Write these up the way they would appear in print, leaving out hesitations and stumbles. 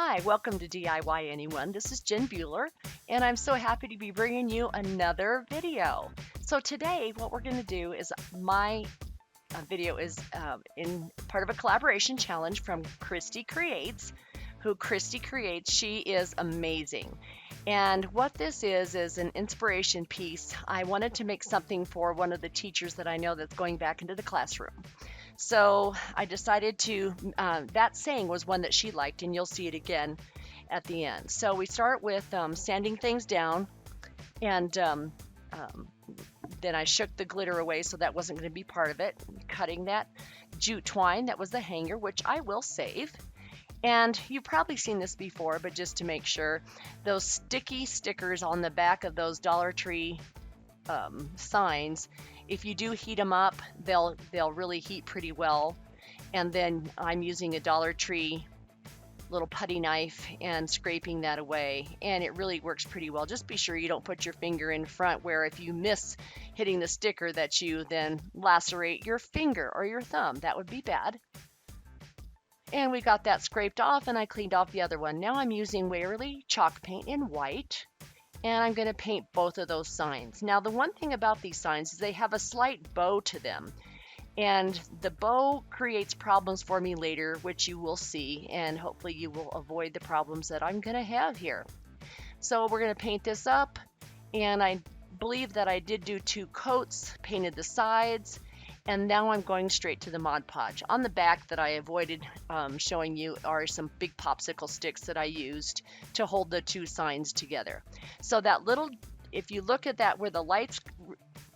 Hi, welcome to DIY Anyone. This is Jen Buehler, and I'm so happy to be bringing you another video. So today, what we're going to do is my video is in part of a collaboration challenge from Christi Creates, who Christi Creates. She is amazing. And what this is an inspiration piece. I wanted to make something for one of the teachers that I know that's going back into the classroom. So I decided to, that saying was one that she liked, and you'll see it again at the end. So we start with sanding things down, and then I shook the glitter away so that wasn't going to be part of it. Cutting that jute twine, that was the hanger, which I will save. And you've probably seen this before, but just to make sure, those sticky stickers on the back of those Dollar Tree signs, if you do heat them up, they'll really heat pretty well. And then I'm using a Dollar Tree little putty knife and scraping that away, and it really works pretty well. Just be sure you don't put your finger in front, where if you miss hitting the sticker that you then lacerate your finger or your thumb. That would be bad. And we got that scraped off, and I cleaned off the other one. Now I'm using Waverly chalk paint in white, and I'm going to paint both of those signs. Now the one thing about these signs is they have a slight bow to them, and the bow creates problems for me later, which you will see, and hopefully you will avoid the problems that I'm going to have here. So we're going to paint this up, and I believe that I did do 2 coats, painted the sides, and now I'm going straight to the Mod Podge. On the back that I avoided showing you are some big popsicle sticks that I used to hold the 2 signs together. So that little, if you look at that where the light's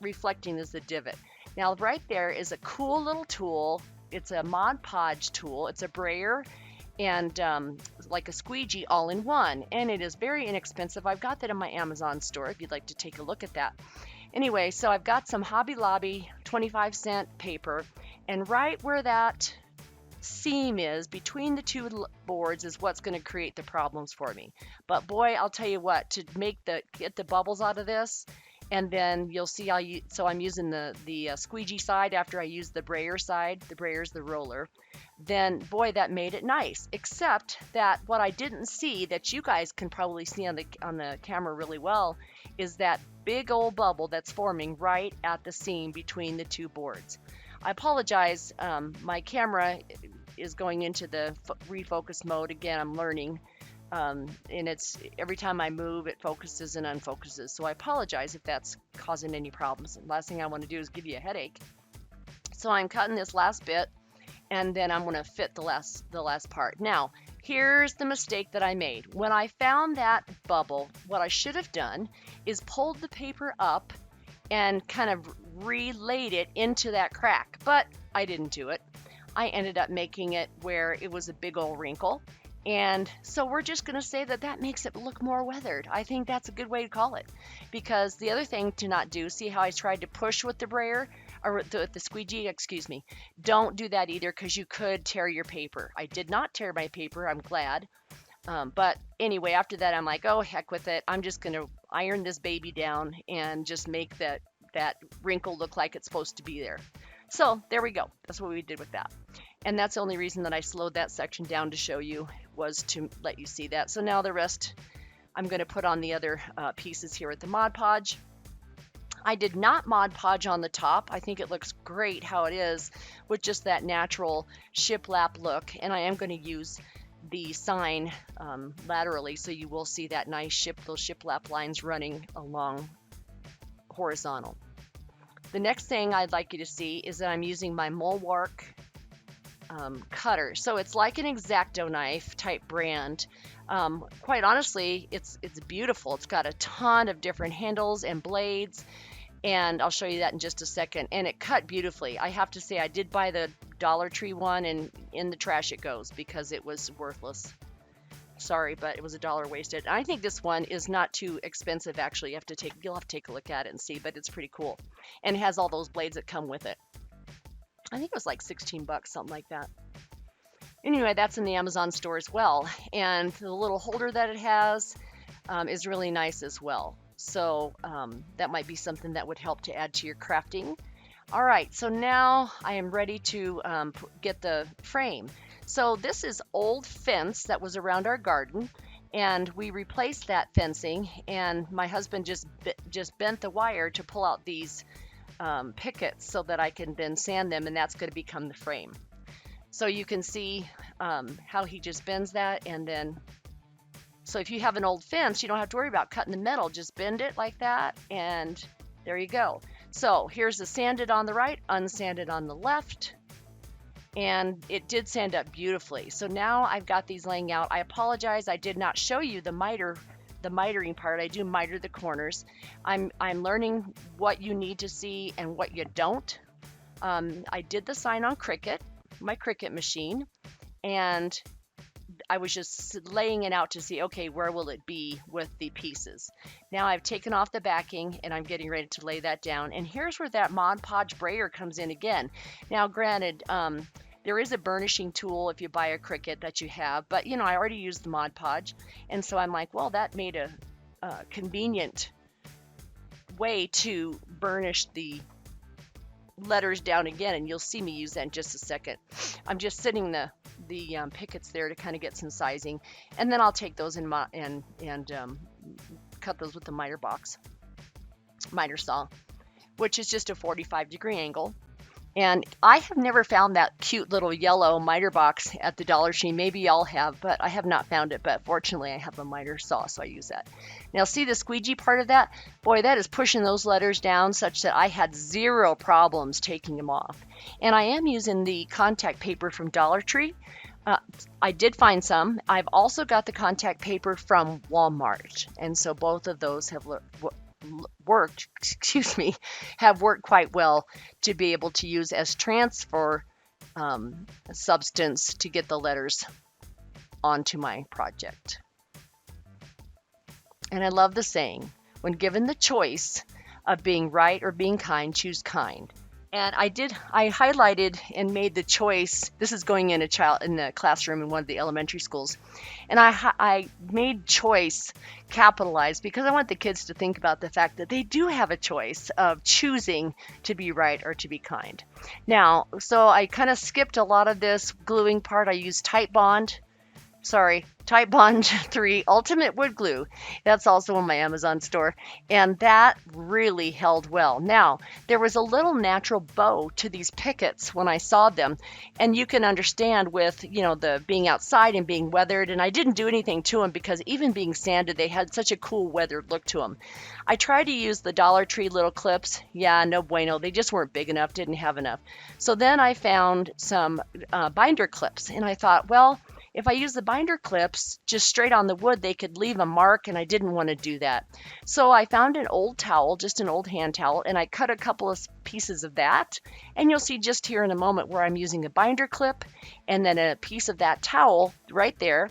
reflecting, is the divot. Now right there is a cool little tool. It's a Mod Podge tool. It's a brayer and like a squeegee all in one, and it is very inexpensive. I've got that in my Amazon store if you'd like to take a look at that. Anyway, so I've got some Hobby Lobby 25-cent paper, and right where that seam is between the 2 boards is what's going to create the problems for me. But boy, I'll tell you what, to get the bubbles out of this, and then you'll see so I'm using the squeegee side after I use the brayer side. The brayer's the roller. Then boy, that made it nice, except that what I didn't see, that you guys can probably see on the camera really well, is that big old bubble that's forming right at the seam between the 2 boards. I apologize, my camera is going into the refocus mode again. I'm learning, and it's every time I move it focuses and unfocuses, so I apologize if that's causing any problems. The last thing I want to do is give you a headache. So I'm cutting this last bit, and then I'm going to fit the last part. Now, here's the mistake that I made. When I found that bubble, what I should have done is pulled the paper up and kind of relayed it into that crack, but I didn't do it. I ended up making it where it was a big old wrinkle, and so we're just going to say that makes it look more weathered. I think that's a good way to call it, because the other thing to not do, see how I tried to push with the brayer, or the squeegee, excuse me. Don't do that either, because you could tear your paper. I did not tear my paper, I'm glad. But anyway, after that, I'm like, oh, heck with it. I'm just going to iron this baby down and just make that wrinkle look like it's supposed to be there. So there we go. That's what we did with that. And that's the only reason that I slowed that section down to show you, was to let you see that. So now the rest, I'm going to put on the other pieces here at the Mod Podge. I did not Mod Podge on the top. I think it looks great how it is with just that natural shiplap look. And I am going to use the sign laterally, so you will see that nice those shiplap lines running along horizontal. The next thing I'd like you to see is that I'm using my Mulwark cutter. So it's like an X-Acto knife type brand. Quite honestly, it's beautiful. It's got a ton of different handles and blades, and I'll show you that in just a second. And it cut beautifully. I have to say, I did buy the Dollar Tree one, and in the trash it goes because it was worthless. Sorry, but it was $1 wasted. I think this one is not too expensive, actually. You'll have to take a look at it and see, but it's pretty cool. And it has all those blades that come with it. I think it was like 16 bucks, something like that. Anyway, that's in the Amazon store as well. And the little holder that it has is really nice as well. So that might be something that would help to add to your crafting. All right, so now I am ready to get the frame. So this is old fence that was around our garden, and we replaced that fencing, and my husband just bent the wire to pull out these pickets so that I can then sand them, and that's going to become the frame. So you can see how he just bends that, and then so if you have an old fence, you don't have to worry about cutting the metal. Just bend it like that, and there you go. So here's the sanded on the right, unsanded on the left, and it did sand up beautifully. So now I've got these laying out. I apologize, I did not show you the mitering part. I do miter the corners. I'm learning what you need to see and what you don't. I did the sign on my Cricut machine, and I was just laying it out to see, okay, where will it be with the pieces. Now I've taken off the backing and I'm getting ready to lay that down. And here's where that Mod Podge brayer comes in again. Now granted, there is a burnishing tool if you buy a Cricut that you have, but you know, I already used the Mod Podge. And so I'm like, well, that made a convenient way to burnish the letters down again, and you'll see me use that in just a second. I'm just sitting the pickets there to kind of get some sizing, and then I'll take those and cut those with the miter saw, which is just a 45-degree angle. And I have never found that cute little yellow miter box at the Dollar Tree. Maybe y'all have, but I have not found it. But fortunately, I have a miter saw, so I use that. Now, see the squeegee part of that? Boy, that is pushing those letters down such that I had zero problems taking them off. And I am using the contact paper from Dollar Tree. I did find some. I've also got the contact paper from Walmart. And so both of those have worked quite well to be able to use as transfer substance to get the letters onto my project. And I love the saying, when given the choice of being right or being kind, choose kind. And I highlighted and made the choice. This is going in the classroom in one of the elementary schools. And I made choice capitalized because I want the kids to think about the fact that they do have a choice of choosing to be right or to be kind. Now, so I kind of skipped a lot of this gluing part. I used Titebond 3 Ultimate Wood Glue. That's also in my Amazon store, and that really held well. Now, there was a little natural bow to these pickets when I saw them, and you can understand with, you know, the being outside and being weathered, and I didn't do anything to them because even being sanded, they had such a cool weathered look to them. I tried to use the Dollar Tree little clips. Yeah, no bueno. They just weren't big enough, didn't have enough. So then I found some binder clips, and I thought, well, if I use the binder clips just straight on the wood, they could leave a mark, and I didn't want to do that. So I found an old towel, just an old hand towel, and I cut a couple of pieces of that. And you'll see just here in a moment where I'm using a binder clip and then a piece of that towel right there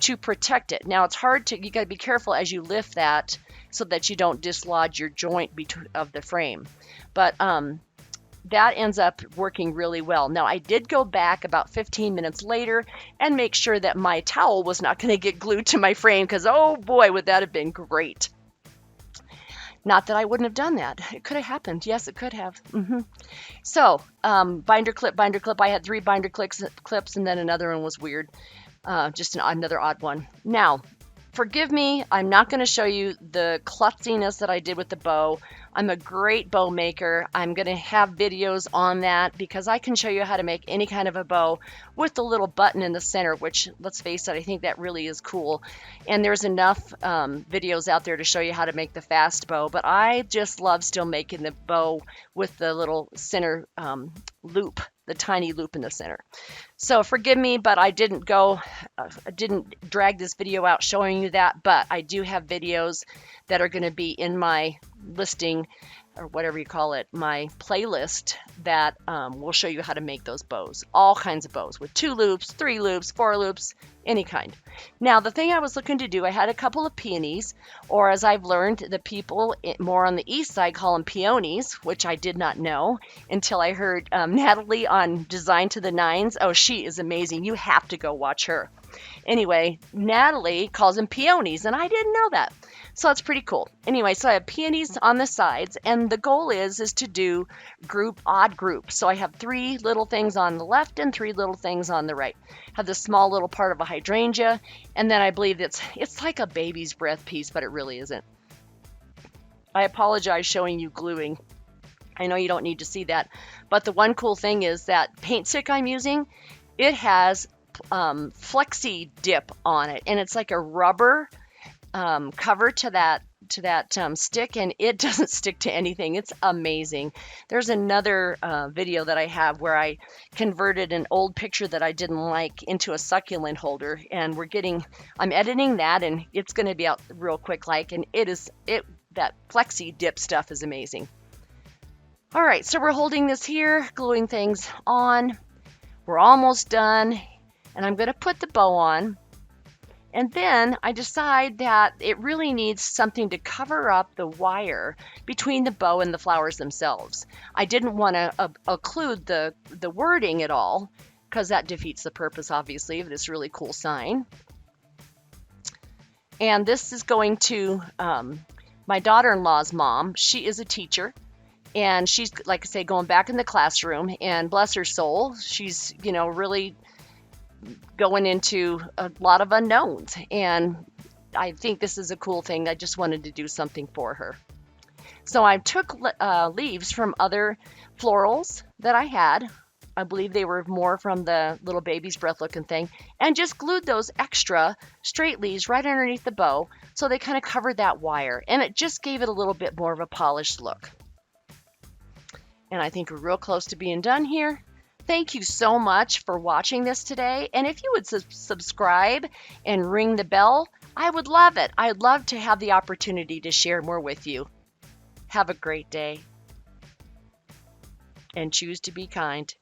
to protect it. Now, it's hard you got to be careful as you lift that so that you don't dislodge your joint of the frame. But that ends up working really well. Now, I did go back about 15 minutes later and make sure that my towel was not going to get glued to my frame because, oh boy, would that have been great. Not that I wouldn't have done that. It could have happened. Yes, it could have. So, binder clip. I had 3 binder clips, and then another one was weird. Just another odd one. Now, forgive me, I'm not going to show you the klutziness that I did with the bow. I'm a great bow maker. I'm going to have videos on that because I can show you how to make any kind of a bow with the little button in the center, which, let's face it, I think that really is cool. And there's enough videos out there to show you how to make the fast bow, but I just love still making the bow with the little center loop, the tiny loop in the center. So forgive me, but I didn't drag this video out showing you that, but I do have videos that are going to be in my listing, or whatever you call it, my playlist that will show you how to make those bows. All kinds of bows with 2 loops, 3 loops, 4 loops, any kind. Now, the thing I was looking to do, I had a couple of peonies, or as I've learned, the people more on the east side call them peonies, which I did not know until I heard Natalie on Design to the Nines. Oh, she is amazing. You have to go watch her. Anyway, Natalie calls them peonies, and I didn't know that. So that's pretty cool. Anyway, so I have peonies on the sides, and the goal is to do odd groups. So I have 3 little things on the left and 3 little things on the right. Have this small little part of a hydrangea, and then I believe it's like a baby's breath piece, but it really isn't. I apologize showing you gluing. I know you don't need to see that, but the one cool thing is that paint stick I'm using, it has flexi dip on it, and it's like a rubber cover to that stick, and it doesn't stick to anything. It's amazing. There's another video that I have where I converted an old picture that I didn't like into a succulent holder, and I'm editing that, and it's going to be out real quick, and that flexi dip stuff is amazing. All right, so we're holding this here, gluing things on. We're almost done, and I'm going to put the bow on. And then I decide that it really needs something to cover up the wire between the bow and the flowers themselves. I didn't want to occlude the wording at all, because that defeats the purpose, obviously, of this really cool sign. And this is going to my daughter-in-law's mom. She is a teacher, and she's, like I say, going back in the classroom, and bless her soul, she's, really going into a lot of unknowns, and I think this is a cool thing. I just wanted to do something for her. So I took leaves from other florals that I had. I believe they were more from the little baby's breath looking thing, and just glued those extra straight leaves right underneath the bow, so they kind of covered that wire, and it just gave it a little bit more of a polished look. And I think we're real close to being done here. Thank you so much for watching this today. And if you would subscribe and ring the bell, I would love it. I'd love to have the opportunity to share more with you. Have a great day, and choose to be kind.